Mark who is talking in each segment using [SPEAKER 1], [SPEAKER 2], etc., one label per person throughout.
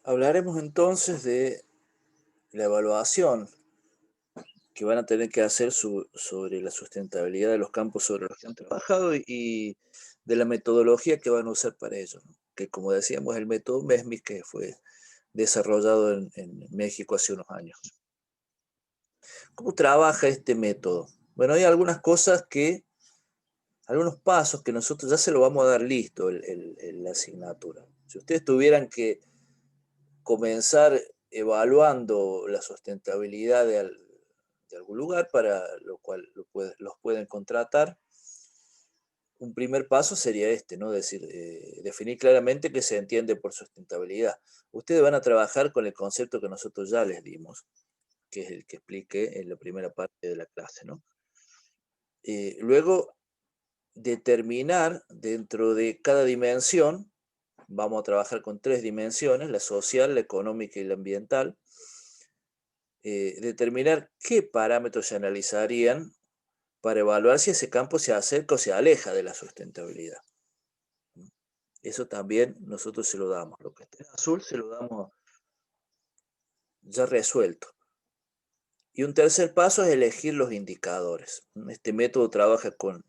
[SPEAKER 1] Hablaremos entonces de la evaluación que van a tener que hacer sobre la sustentabilidad de los campos sobre los que han trabajado y de la metodología que van a usar para ello, ¿no? Que como decíamos, el método MESMIC que fue desarrollado en México hace unos años. ¿Cómo trabaja este método? Bueno, hay algunas cosas algunos pasos que nosotros ya se lo vamos a dar listo en la asignatura. Si ustedes tuvieran que comenzar evaluando la sustentabilidad de algún lugar para lo cual los pueden contratar, un primer paso sería este, ¿no? Decir, definir claramente qué se entiende por sustentabilidad. Ustedes van a trabajar con el concepto que nosotros ya les dimos, que es el que expliqué en la primera parte de la clase, ¿no? Luego, determinar dentro de cada dimensión, vamos a trabajar con tres dimensiones, la social, la económica y la ambiental. Determinar qué parámetros se analizarían para evaluar si ese campo se acerca o se aleja de la sustentabilidad. Eso también nosotros se lo damos. Lo que está en azul se lo damos ya resuelto. Y un tercer paso es elegir los indicadores. Este método trabaja con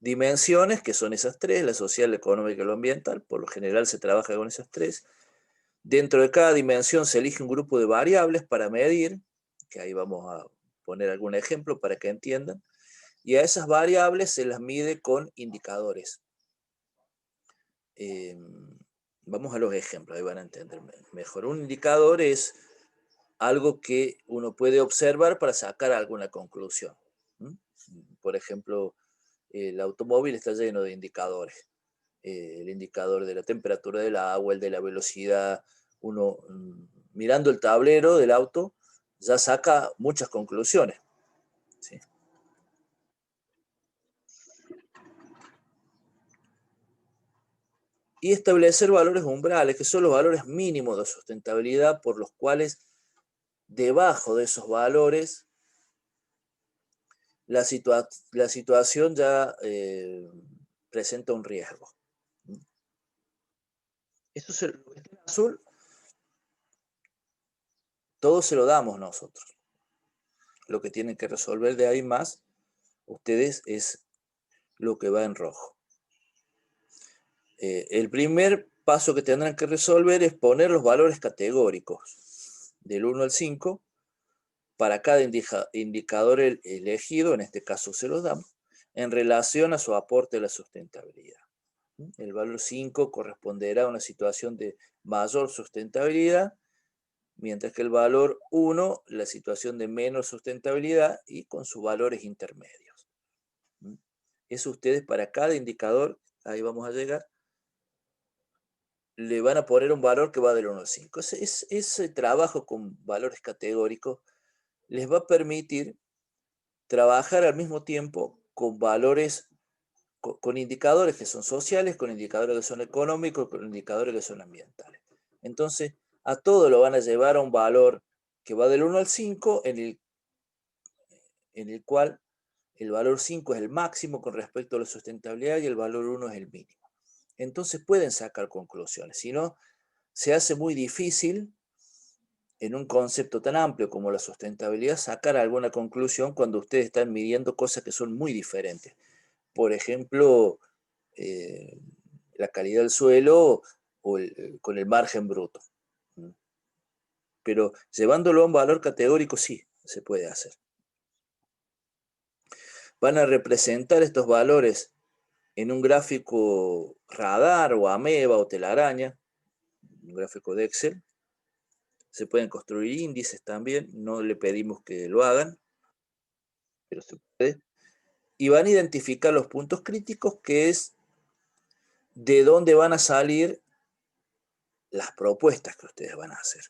[SPEAKER 1] dimensiones, que son esas tres, la social, la económica y la ambiental. Por lo general se trabaja con esas tres. Dentro de cada dimensión se elige un grupo de variables para medir, que ahí vamos a poner algún ejemplo para que entiendan. Y a esas variables se las mide con indicadores. Vamos a los ejemplos, ahí van a entender mejor. Un indicador es algo que uno puede observar para sacar alguna conclusión. Por ejemplo, el automóvil está lleno de indicadores. El indicador de la temperatura del agua, el de la velocidad. Uno, mirando el tablero del auto, ya saca muchas conclusiones. ¿Sí? Y establecer valores umbrales, que son los valores mínimos de sustentabilidad por los cuales debajo de esos valores la situación ya presenta un riesgo. Eso es lo que está en azul, todo se lo damos nosotros. Lo que tienen que resolver de ahí más ustedes es lo que va en rojo. El primer paso que tendrán que resolver es poner los valores categóricos del 1 al 5 para cada indicador elegido, en este caso se los damos, en relación a su aporte a la sustentabilidad. El valor 5 corresponderá a una situación de mayor sustentabilidad, mientras que el valor 1, la situación de menor sustentabilidad y con sus valores intermedios. Eso ustedes para cada indicador, ahí vamos a llegar, le van a poner un valor que va del 1 al 5. Ese trabajo con valores categóricos les va a permitir trabajar al mismo tiempo con valores, con indicadores que son sociales, con indicadores que son económicos, con indicadores que son ambientales. Entonces, a todo lo van a llevar a un valor que va del 1 al 5, en el cual el valor 5 es el máximo con respecto a la sustentabilidad y el valor 1 es el mínimo. Entonces pueden sacar conclusiones, si no, se hace muy difícil en un concepto tan amplio como la sustentabilidad sacar alguna conclusión cuando ustedes están midiendo cosas que son muy diferentes. Por ejemplo, eh, la calidad del suelo o con el margen bruto. Pero llevándolo a un valor categórico sí, se puede hacer. Van a representar estos valores en un gráfico radar o ameba o telaraña, un gráfico de Excel. Se pueden construir índices también, no le pedimos que lo hagan, pero se puede. Y van a identificar los puntos críticos, que es de dónde van a salir las propuestas que ustedes van a hacer.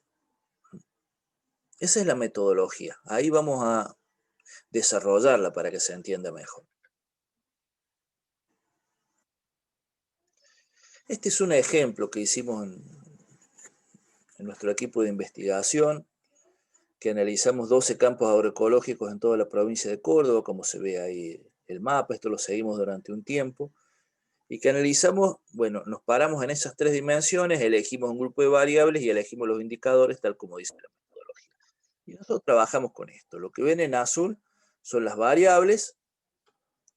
[SPEAKER 1] Esa es la metodología. Ahí vamos a desarrollarla para que se entienda mejor. Este es un ejemplo que hicimos en nuestro equipo de investigación, que analizamos 12 campos agroecológicos en toda la provincia de Córdoba, como se ve ahí el mapa. Esto lo seguimos durante un tiempo. y que analizamos, bueno, nos paramos en esas tres dimensiones, elegimos un grupo de variables y elegimos los indicadores tal como dice la metodología. Y nosotros trabajamos con esto. Lo que ven en azul son las variables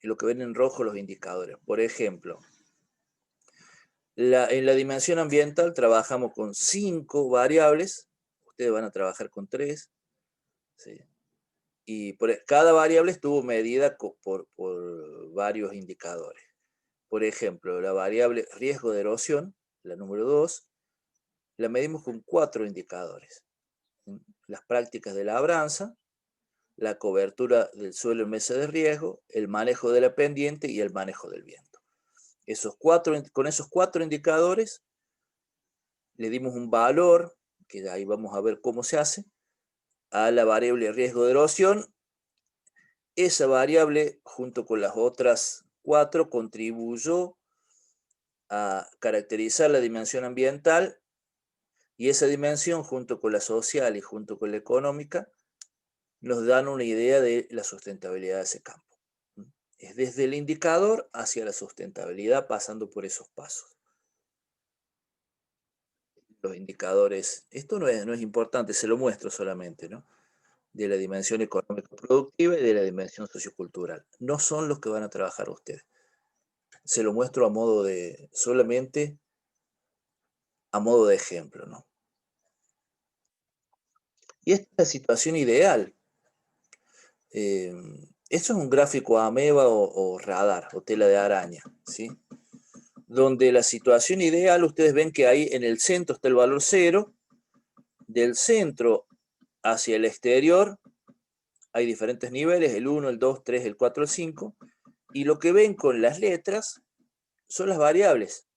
[SPEAKER 1] y lo que ven en rojo los indicadores. Por ejemplo, en la dimensión ambiental trabajamos con 5 variables, ustedes van a trabajar con 3, ¿sí? Y cada variable estuvo medida por varios indicadores. Por ejemplo, la variable riesgo de erosión, la número 2, la medimos con 4 indicadores. Las prácticas de labranza, la cobertura del suelo en meses de riesgo, el manejo de la pendiente y el manejo del viento. Con esos 4 indicadores le dimos un valor, que ahí vamos a ver cómo se hace, a la variable riesgo de erosión. Esa variable, junto con las otras 4, contribuyó a caracterizar la dimensión ambiental, y esa dimensión, junto con la social y junto con la económica, nos dan una idea de la sustentabilidad de ese campo. Es desde el indicador hacia la sustentabilidad, pasando por esos pasos. Los indicadores, esto no es importante, se lo muestro solamente, ¿no? De la dimensión económico-productiva y de la dimensión sociocultural. No son los que van a trabajar ustedes. Se lo muestro a modo de, solamente a modo de ejemplo, ¿no? Y esta es la situación ideal. Esto es un gráfico ameba o radar, o tela de araña, ¿sí? Donde la situación ideal, ustedes ven que ahí en el centro está el valor 0, del centro hacia el exterior hay diferentes niveles, el 1, el 2, 3, el 4, el 5, y lo que ven con las letras son las variables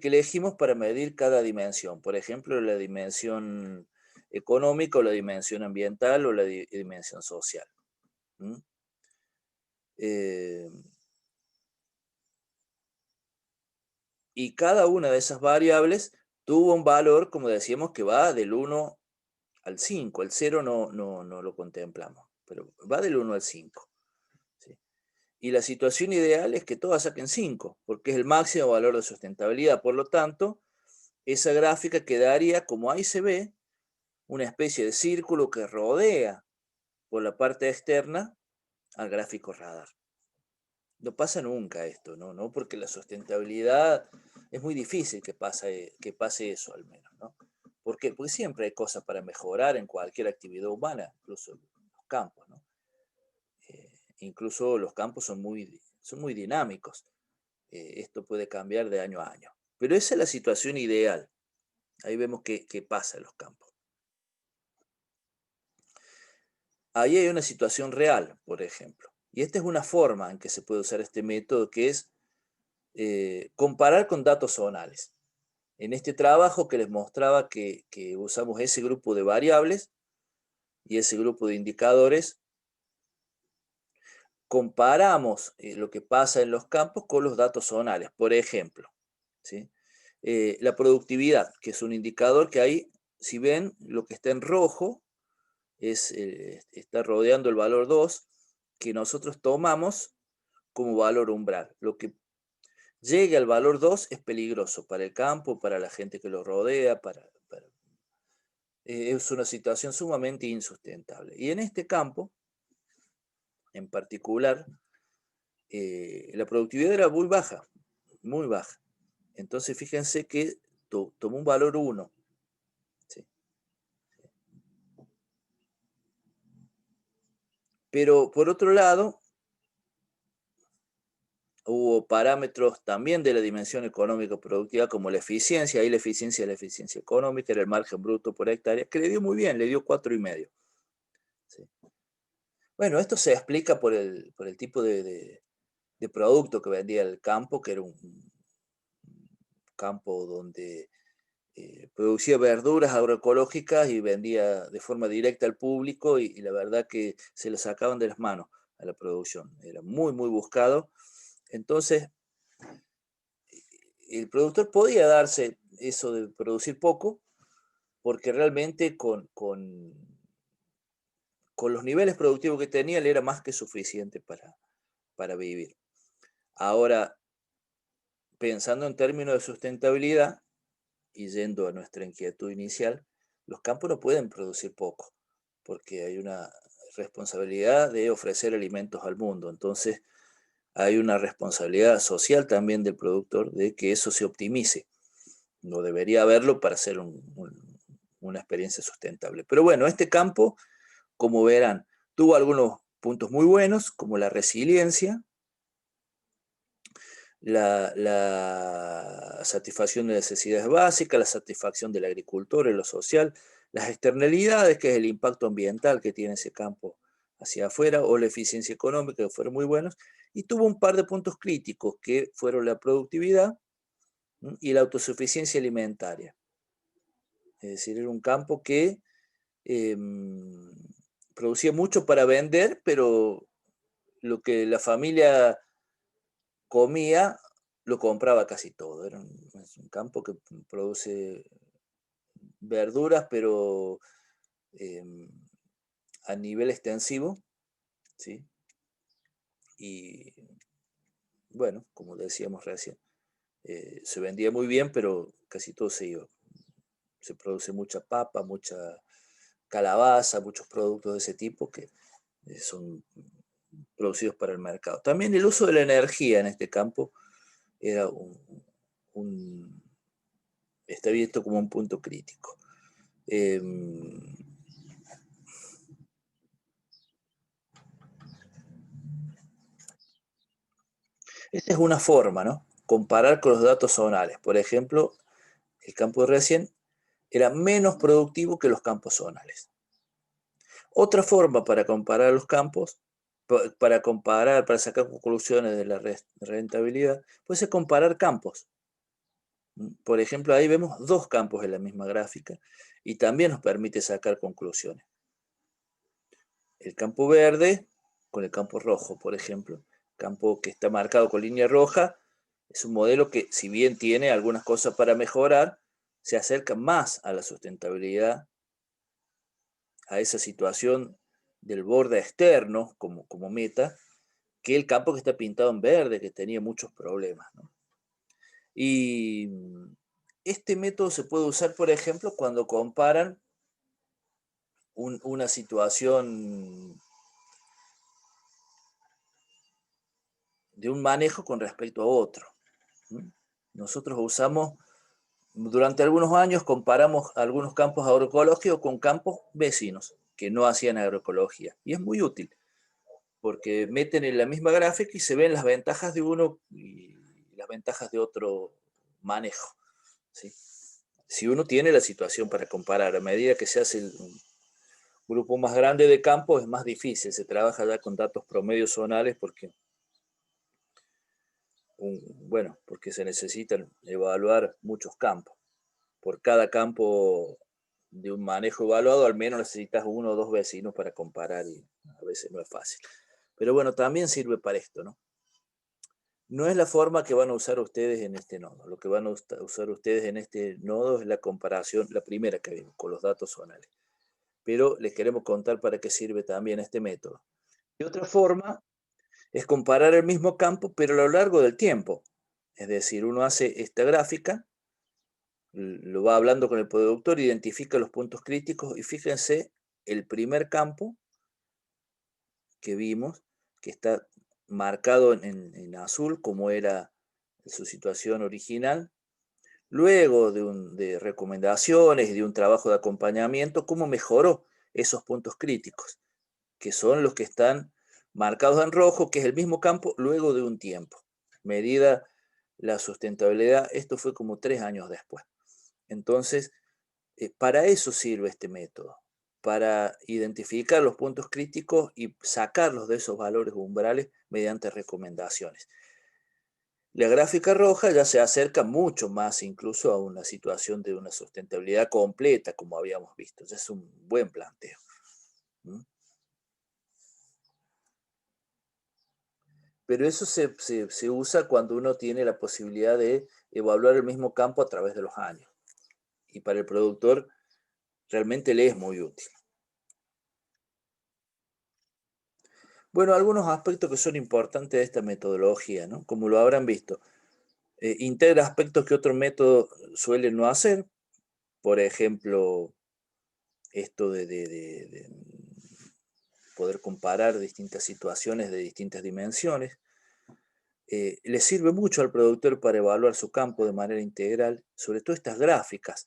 [SPEAKER 1] que elegimos para medir cada dimensión. Por ejemplo, la dimensión económica, o la dimensión ambiental, o la dimensión social. Y cada una de esas variables tuvo un valor, como decíamos, que va del 1 al 5. El 0 no lo contemplamos, pero va del 1 al 5. ¿Sí? Y la situación ideal es que todas saquen 5, porque es el máximo valor de sustentabilidad. Por lo tanto, esa gráfica quedaría, como ahí se ve, una especie de círculo que rodea por la parte externa al gráfico radar. No pasa nunca esto, ¿no? Porque la sustentabilidad es muy difícil que pase eso, al menos, ¿no? Porque siempre hay cosas para mejorar en cualquier actividad humana, incluso los campos, ¿no? Incluso los campos son muy dinámicos. Esto puede cambiar de año a año. Pero esa es la situación ideal. Ahí vemos qué pasa en los campos. Ahí hay una situación real, por ejemplo. Y esta es una forma en que se puede usar este método, que es comparar con datos zonales. En este trabajo que les mostraba que usamos ese grupo de variables y ese grupo de indicadores, comparamos lo que pasa en los campos con los datos zonales. Por ejemplo, ¿sí? La productividad, que es un indicador que ahí, si ven, lo que está en rojo está rodeando el valor 2, que nosotros tomamos como valor umbral. Lo que llegue al valor 2 es peligroso para el campo, para la gente que lo rodea, es una situación sumamente insustentable. Y en este campo, en particular, la productividad era muy baja, muy baja. Entonces fíjense que tomó un valor 1. ¿Sí? Pero por otro lado, hubo parámetros también de la dimensión económica productiva, como la eficiencia. Ahí la eficiencia económica, era el margen bruto por hectárea, que le dio muy bien, le dio 4,5. ¿Sí? Bueno, esto se explica por el tipo de producto que vendía el campo, que era un campo donde producía verduras agroecológicas y vendía de forma directa al público, y la verdad que se lo sacaban de las manos a la producción. Era muy, muy buscado. Entonces, el productor podía darse eso de producir poco, porque realmente con los niveles productivos que tenía, le era más que suficiente para vivir. Ahora, pensando en términos de sustentabilidad y yendo a nuestra inquietud inicial, los campos no pueden producir poco, porque hay una responsabilidad de ofrecer alimentos al mundo. Entonces, hay una responsabilidad social también del productor de que eso se optimice. No debería haberlo para hacer una experiencia sustentable. Pero bueno, este campo, como verán, tuvo algunos puntos muy buenos, como la resiliencia, la satisfacción de necesidades básicas, la satisfacción del agricultor en lo social, las externalidades, que es el impacto ambiental que tiene ese campo hacia afuera, o la eficiencia económica, que fueron muy buenos, y tuvo un par de puntos críticos, que fueron la productividad y la autosuficiencia alimentaria. Es decir, era un campo que eh, producía mucho para vender, pero lo que la familia comía lo compraba casi todo. Es un campo que produce verduras, pero eh, a nivel extensivo, ¿sí? Y bueno, como decíamos recién, se vendía muy bien, pero casi todo se iba. Se produce mucha papa, mucha calabaza, muchos productos de ese tipo que son producidos para el mercado. También el uso de la energía en este campo era un está visto como un punto crítico. Eh, Esta es una forma, ¿no? Comparar con los datos zonales. Por ejemplo, el campo de recién era menos productivo que los campos zonales. Otra forma para comparar los campos, para comparar, para sacar conclusiones de la rentabilidad, puede ser comparar campos. Por ejemplo, ahí vemos dos campos en la misma gráfica y también nos permite sacar conclusiones. El campo verde con el campo rojo, por ejemplo. Campo que está marcado con línea roja es un modelo que, si bien tiene algunas cosas para mejorar, se acerca más a la sustentabilidad, a esa situación del borde externo como meta, que el campo que está pintado en verde, que tenía muchos problemas, ¿no? Y este método se puede usar, por ejemplo, cuando comparan una situación de un manejo con respecto a otro. Nosotros usamos, durante algunos años, comparamos algunos campos agroecológicos con campos vecinos que no hacían agroecología. Y es muy útil, porque meten en la misma gráfica y se ven las ventajas de uno y las ventajas de otro manejo, ¿sí? Si uno tiene la situación para comparar, a medida que se hace un grupo más grande de campos es más difícil, se trabaja ya con datos promedios zonales porque, bueno, porque se necesitan evaluar muchos campos. Por cada campo de un manejo evaluado, al menos necesitas uno o dos vecinos para comparar y a veces no es fácil. Pero bueno, también sirve para esto, ¿no? No es la forma que van a usar ustedes en este nodo. Lo que van a usar ustedes en este nodo es la comparación, la primera que vimos, con los datos zonales. Pero les queremos contar para qué sirve también este método. Y otra forma es comparar el mismo campo, pero a lo largo del tiempo. Es decir, uno hace esta gráfica, lo va hablando con el productor, identifica los puntos críticos y fíjense el primer campo que vimos, que está marcado en azul como era su situación original. Luego de recomendaciones y de un trabajo de acompañamiento, cómo mejoró esos puntos críticos, que son los que están marcados en rojo, que es el mismo campo luego de un tiempo. Medida la sustentabilidad, esto fue como 3 años después. Entonces, para eso sirve este método, para identificar los puntos críticos y sacarlos de esos valores umbrales mediante recomendaciones. La gráfica roja ya se acerca mucho más incluso a una situación de una sustentabilidad completa, como habíamos visto. Ya es un buen planteo. Pero eso se usa cuando uno tiene la posibilidad de evaluar el mismo campo a través de los años. Y para el productor realmente le es muy útil. Bueno, algunos aspectos que son importantes de esta metodología, ¿no? Como lo habrán visto, integra aspectos que otros métodos suelen no hacer, por ejemplo, esto de poder comparar distintas situaciones de distintas dimensiones. Le sirve mucho al productor para evaluar su campo de manera integral, sobre todo estas gráficas.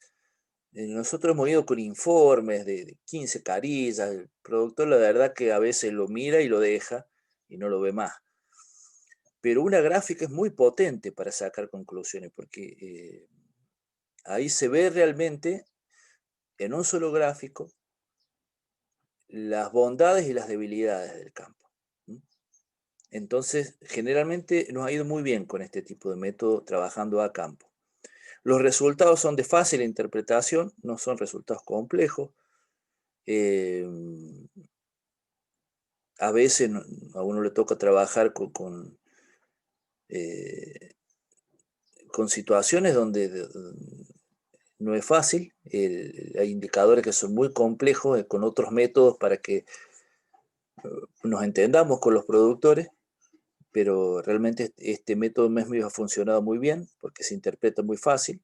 [SPEAKER 1] Nosotros hemos ido con informes de 15 carillas, el productor la verdad que a veces lo mira y lo deja y no lo ve más. Pero una gráfica es muy potente para sacar conclusiones, porque ahí se ve realmente en un solo gráfico las bondades y las debilidades del campo. Entonces, generalmente nos ha ido muy bien con este tipo de método trabajando a campo. Los resultados son de fácil interpretación, no son resultados complejos. A veces a uno le toca trabajar con situaciones donde no es fácil. Hay indicadores que son muy complejos con otros métodos para que nos entendamos con los productores, pero realmente este método MESMI ha funcionado muy bien porque se interpreta muy fácil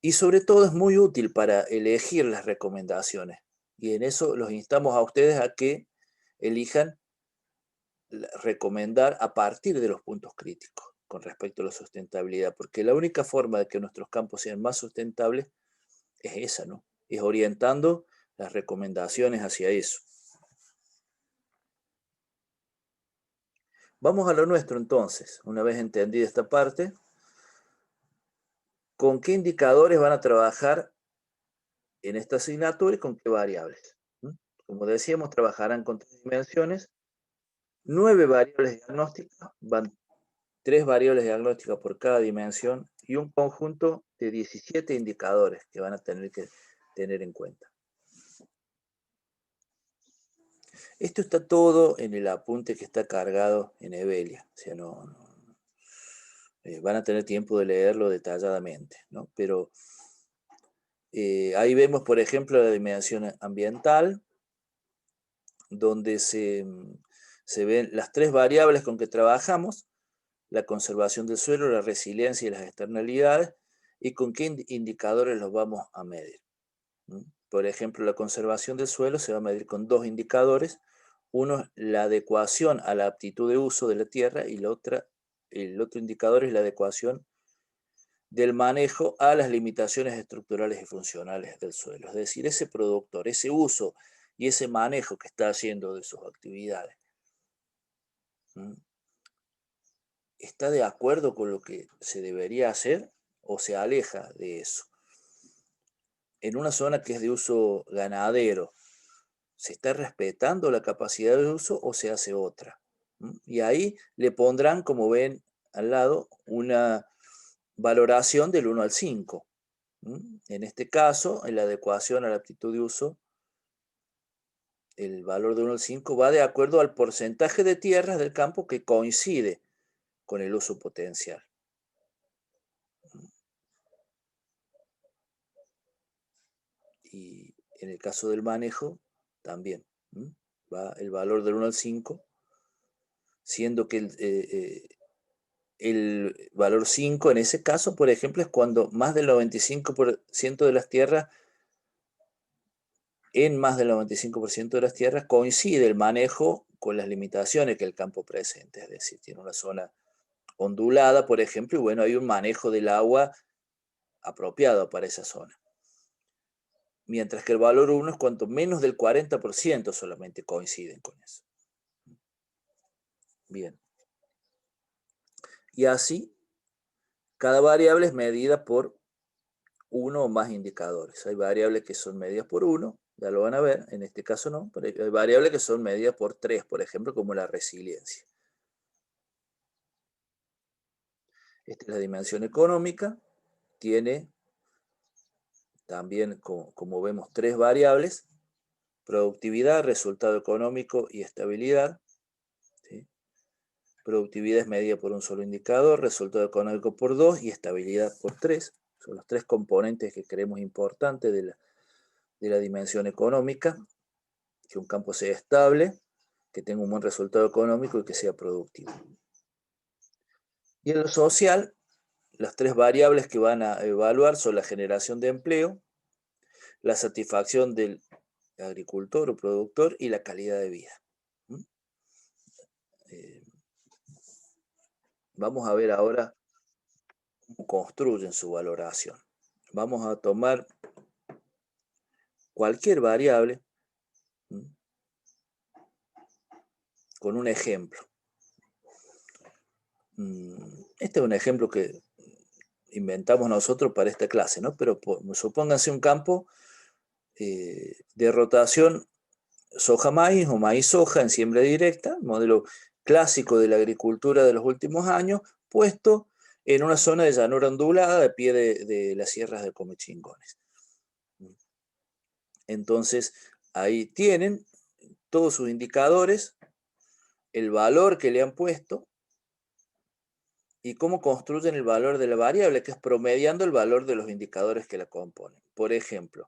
[SPEAKER 1] y sobre todo es muy útil para elegir las recomendaciones. Y en eso los instamos a ustedes a que elijan recomendar a partir de los puntos críticos con respecto a la sustentabilidad, porque la única forma de que nuestros campos sean más sustentables es esa, ¿no? Es orientando las recomendaciones hacia eso. Vamos a lo nuestro entonces, una vez entendida esta parte. ¿Con qué indicadores van a trabajar en esta asignatura y con qué variables? Como decíamos, trabajarán con 3 dimensiones, 9 variables diagnósticas, van 3 variables diagnósticas por cada dimensión y un conjunto de 17 indicadores que van a tener que tener en cuenta. Esto está todo en el apunte que está cargado en Evelia, o sea, van a tener tiempo de leerlo detalladamente, ¿no? Pero ahí vemos, por ejemplo, la dimensión ambiental, donde se ven las 3 variables con que trabajamos: la conservación del suelo, la resiliencia y las externalidades, y con qué indicadores los vamos a medir. Por ejemplo, la conservación del suelo se va a medir con 2 indicadores. Uno es la adecuación a la aptitud de uso de la tierra y el otro indicador es la adecuación del manejo a las limitaciones estructurales y funcionales del suelo. Es decir, ese productor, ese uso y ese manejo que está haciendo de sus actividades, ¿está de acuerdo con lo que se debería hacer o se aleja de eso? En una zona que es de uso ganadero, ¿se está respetando la capacidad de uso o se hace otra? Y ahí le pondrán, como ven al lado, una valoración del 1 al 5. En este caso, en la adecuación a la aptitud de uso, el valor de 1 al 5 va de acuerdo al porcentaje de tierras del campo que coincide con el uso potencial. Y en el caso del manejo, también va el valor del 1 al 5, siendo que el valor 5 en ese caso, por ejemplo, es cuando más del 95% de las tierras, en más del 95% de las tierras coincide el manejo con las limitaciones que el campo presenta. Es decir, tiene una zona ondulada, por ejemplo, y bueno, hay un manejo del agua apropiado para esa zona. Mientras que el valor 1 es cuanto menos del 40% solamente coinciden con eso. Bien. Y así, cada variable es medida por uno o más indicadores. Hay variables que son medidas por 1, ya lo van a ver, en este caso no, pero hay variables que son medidas por 3, por ejemplo, como la resiliencia. Esta es la dimensión económica, tiene también, como vemos, 3 variables: productividad, resultado económico y estabilidad. ¿Sí? Productividad es medida por un solo indicador, resultado económico por 2 y estabilidad por 3. Son los 3 componentes que creemos importantes de la dimensión económica: que un campo sea estable, que tenga un buen resultado económico y que sea productivo. Y en lo social, las tres variables que van a evaluar son la generación de empleo, la satisfacción del agricultor o productor y la calidad de vida. Vamos a ver ahora cómo construyen su valoración. Vamos a tomar cualquier variable con un ejemplo. Este es un ejemplo que inventamos nosotros para esta clase, ¿no? Pero supónganse un campo de rotación soja-maíz o maíz-soja en siembra directa, modelo clásico de la agricultura de los últimos años, puesto en una zona de llanura ondulada a pie de las sierras de Comechingones. Entonces, ahí tienen todos sus indicadores, el valor que le han puesto y cómo construyen el valor de la variable, que es promediando el valor de los indicadores que la componen. Por ejemplo,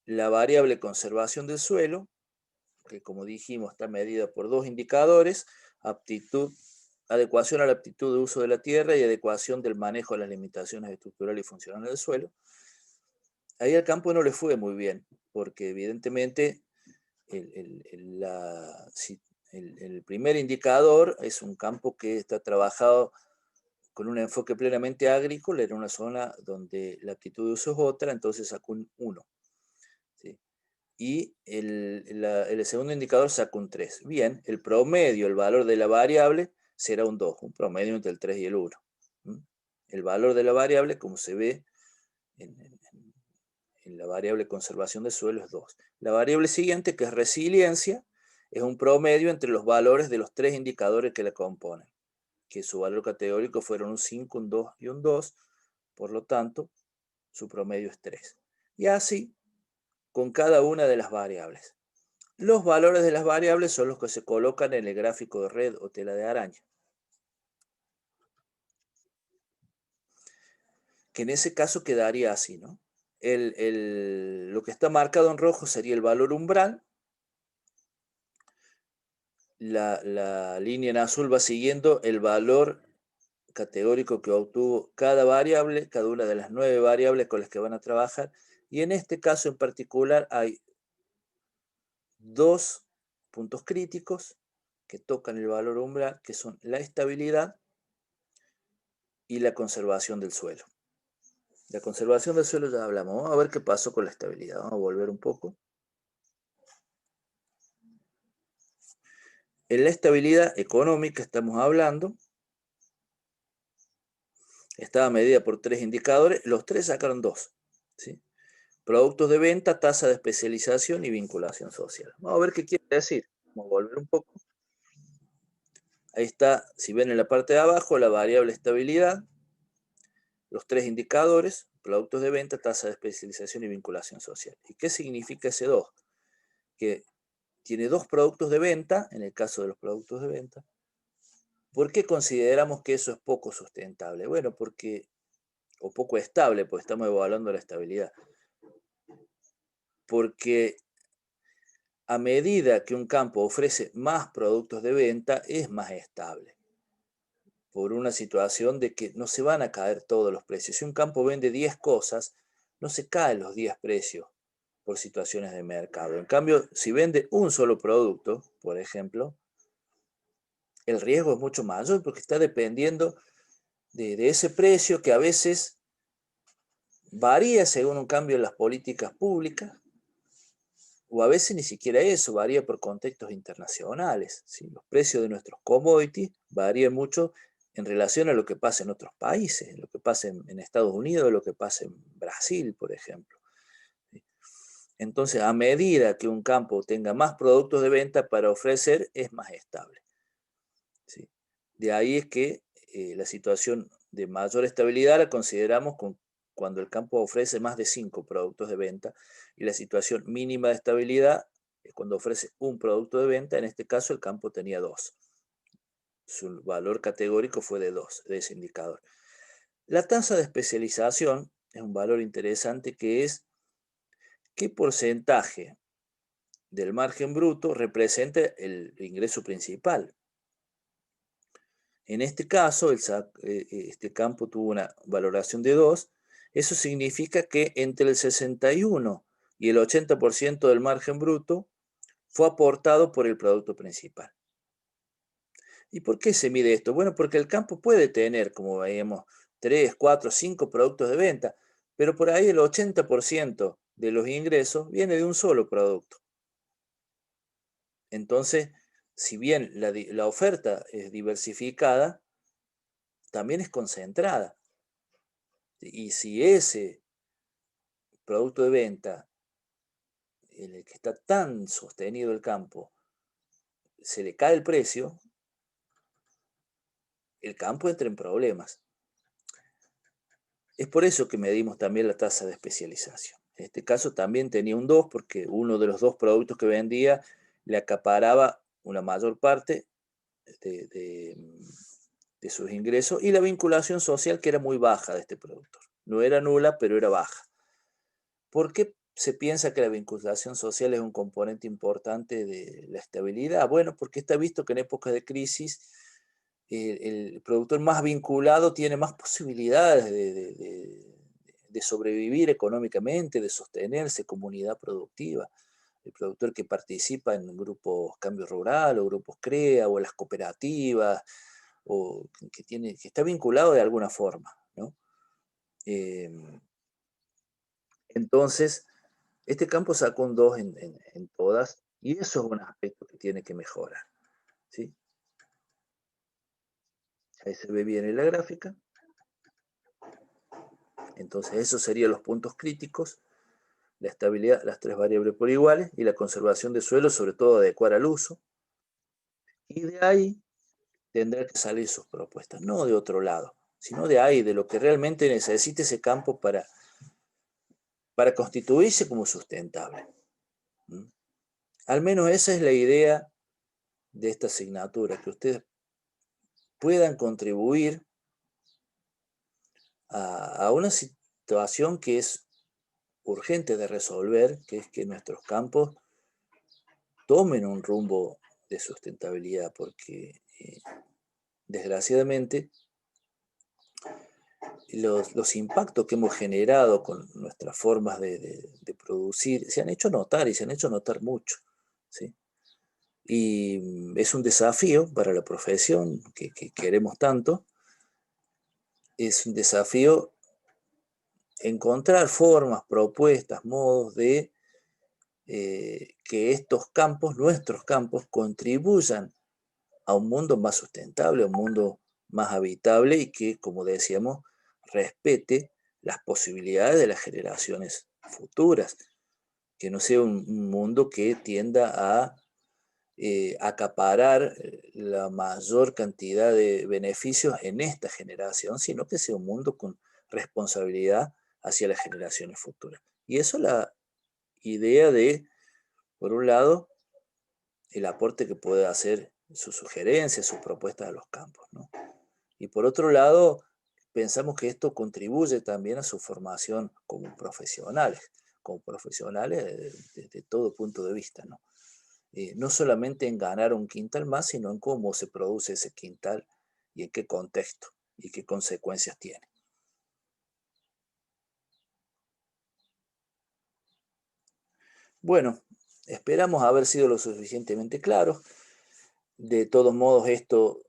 [SPEAKER 1] la variable conservación del suelo, que como dijimos está medida por dos indicadores, adecuación a la aptitud de uso de la tierra y adecuación del manejo de las limitaciones estructurales y funcionales del suelo. Ahí al campo no le fue muy bien, porque evidentemente el primer indicador es un campo que está trabajado con un enfoque plenamente agrícola, era una zona donde la aptitud de uso es otra, entonces sacó un 1. ¿Sí? Y el segundo indicador sacó un 3. Bien, el promedio, el valor de la variable, será un 2, un promedio entre el 3 y el 1. El valor de la variable, como se ve en la variable conservación de suelo, es 2. La variable siguiente, que es resiliencia, es un promedio entre los valores de los tres indicadores que la componen, que su valor categórico fueron un 5, un 2 y un 2, por lo tanto, su promedio es 3. Y así, con cada una de las variables. Los valores de las variables son los que se colocan en el gráfico de red o tela de araña, que en ese caso quedaría así, ¿no? Lo que está marcado en rojo sería el valor umbral, la línea en azul va siguiendo el valor categórico que obtuvo cada variable, cada una de las 9 variables con las que van a trabajar, y en este caso en particular hay dos puntos críticos que tocan el valor umbral, que son la estabilidad y la conservación del suelo. La conservación del suelo ya hablamos. Vamos a ver qué pasó con la estabilidad. Vamos a volver un poco. En la estabilidad económica estamos hablando. Estaba medida por 3 indicadores. Los 3 sacaron 2. ¿Sí? Productos de venta, tasa de especialización y vinculación social. Vamos a ver qué quiere decir. Vamos a volver un poco. Ahí está, si ven en la parte de abajo, la variable estabilidad, los 3 indicadores, productos de venta, tasa de especialización y vinculación social. ¿Y qué significa ese 2? Que tiene 2 productos de venta, en el caso de los productos de venta. ¿Por qué consideramos que eso es poco sustentable? Bueno, o poco estable, porque estamos evaluando la estabilidad. Porque a medida que un campo ofrece más productos de venta, es más estable. Por una situación de que no se van a caer todos los precios. Si un campo vende 10 cosas, no se caen los 10 precios por situaciones de mercado. En cambio, si vende un solo producto, por ejemplo, el riesgo es mucho mayor porque está dependiendo de ese precio que a veces varía según un cambio en las políticas públicas, o a veces ni siquiera eso, varía por contextos internacionales. ¿Sí? Los precios de nuestros commodities varían mucho en relación a lo que pasa en otros países, lo que pasa en Estados Unidos, lo que pasa en Brasil, por ejemplo. ¿Sí? Entonces, a medida que un campo tenga más productos de venta para ofrecer, es más estable. ¿Sí? De ahí es que la situación de mayor estabilidad la consideramos cuando el campo ofrece más de 5 productos de venta, y la situación mínima de estabilidad es cuando ofrece un producto de venta. En este caso el campo tenía 2. Su valor categórico fue de 2, de ese indicador. La tasa de especialización es un valor interesante, que es qué porcentaje del margen bruto representa el ingreso principal. En este caso, este campo tuvo una valoración de 2. Eso significa que entre el 61 y el 80% del margen bruto fue aportado por el producto principal. ¿Y por qué se mide esto? Bueno, porque el campo puede tener, como veíamos, 3, 4, 5 productos de venta, pero por ahí el 80% de los ingresos viene de un solo producto. Entonces, si bien la oferta es diversificada, también es concentrada. Y si ese producto de venta, en el que está tan sostenido el campo, se le cae el precio, el campo entra en problemas. Es por eso que medimos también la tasa de especialización. En este caso también tenía un 2 porque uno de los dos productos que vendía le acaparaba una mayor parte de, de, de sus ingresos y la vinculación social que era muy baja de este productor. No era nula, pero era baja. ¿Por qué se piensa que la vinculación social es un componente importante de la estabilidad? Bueno, porque está visto que en épocas de crisis el productor más vinculado tiene más posibilidades de sobrevivir económicamente, de sostenerse como unidad productiva. El productor que participa en grupos Cambio Rural o grupos CREA o en las cooperativas, o que está vinculado de alguna forma, ¿no? Eh, entonces, este campo sacó un 2 en todas y eso es un aspecto que tiene que mejorar, ¿sí? Ahí se ve bien en la gráfica. Entonces, esos serían los puntos críticos: la estabilidad, las tres variables por iguales y la conservación de suelo, sobre todo adecuar al uso. Y de ahí tendrá que salir sus propuestas, no de otro lado, sino de ahí, de lo que realmente necesite ese campo para constituirse como sustentable. ¿Mm? Al menos esa es la idea de esta asignatura, que ustedes puedan contribuir a una situación que es urgente de resolver, que es que nuestros campos tomen un rumbo de sustentabilidad, porque desgraciadamente los impactos que hemos generado con nuestras formas de producir se han hecho notar y se han hecho notar mucho, ¿sí? Y es un desafío para la profesión que queremos tanto, es un desafío encontrar formas, propuestas, modos de que estos campos, nuestros campos, contribuyan a un mundo más sustentable, a un mundo más habitable y que, como decíamos, respete las posibilidades de las generaciones futuras, que no sea un mundo que tienda a acaparar la mayor cantidad de beneficios en esta generación, sino que sea un mundo con responsabilidad hacia las generaciones futuras. Y eso es la idea de, por un lado, el aporte que puede hacer, sus sugerencias, sus propuestas a los campos, ¿no? Y por otro lado, pensamos que esto contribuye también a su formación como profesionales de todo punto de vista, ¿no? No solamente en ganar un quintal más, sino en cómo se produce ese quintal y en qué contexto y qué consecuencias tiene. Bueno, esperamos haber sido lo suficientemente claros. De todos modos, esto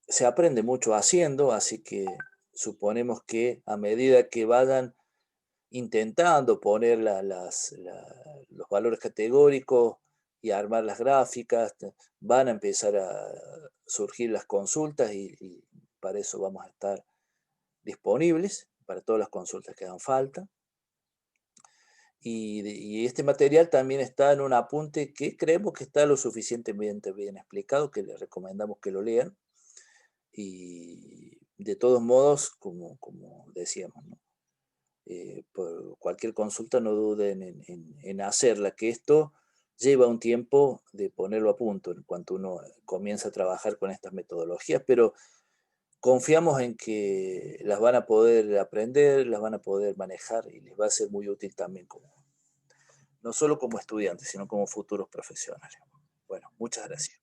[SPEAKER 1] se aprende mucho haciendo, así que suponemos que a medida que vayan intentando poner los valores categóricos y armar las gráficas, van a empezar a surgir las consultas y para eso vamos a estar disponibles, para todas las consultas que hagan falta. Y este material también está en un apunte que creemos que está lo suficientemente bien explicado, que les recomendamos que lo lean. Y de todos modos, como decíamos, ¿no? Por cualquier consulta no duden en hacerla, que esto lleva un tiempo de ponerlo a punto en cuanto uno comienza a trabajar con estas metodologías, pero confiamos en que las van a poder aprender, las van a poder manejar y les va a ser muy útil también no solo como estudiantes, sino como futuros profesionales. Bueno, muchas gracias.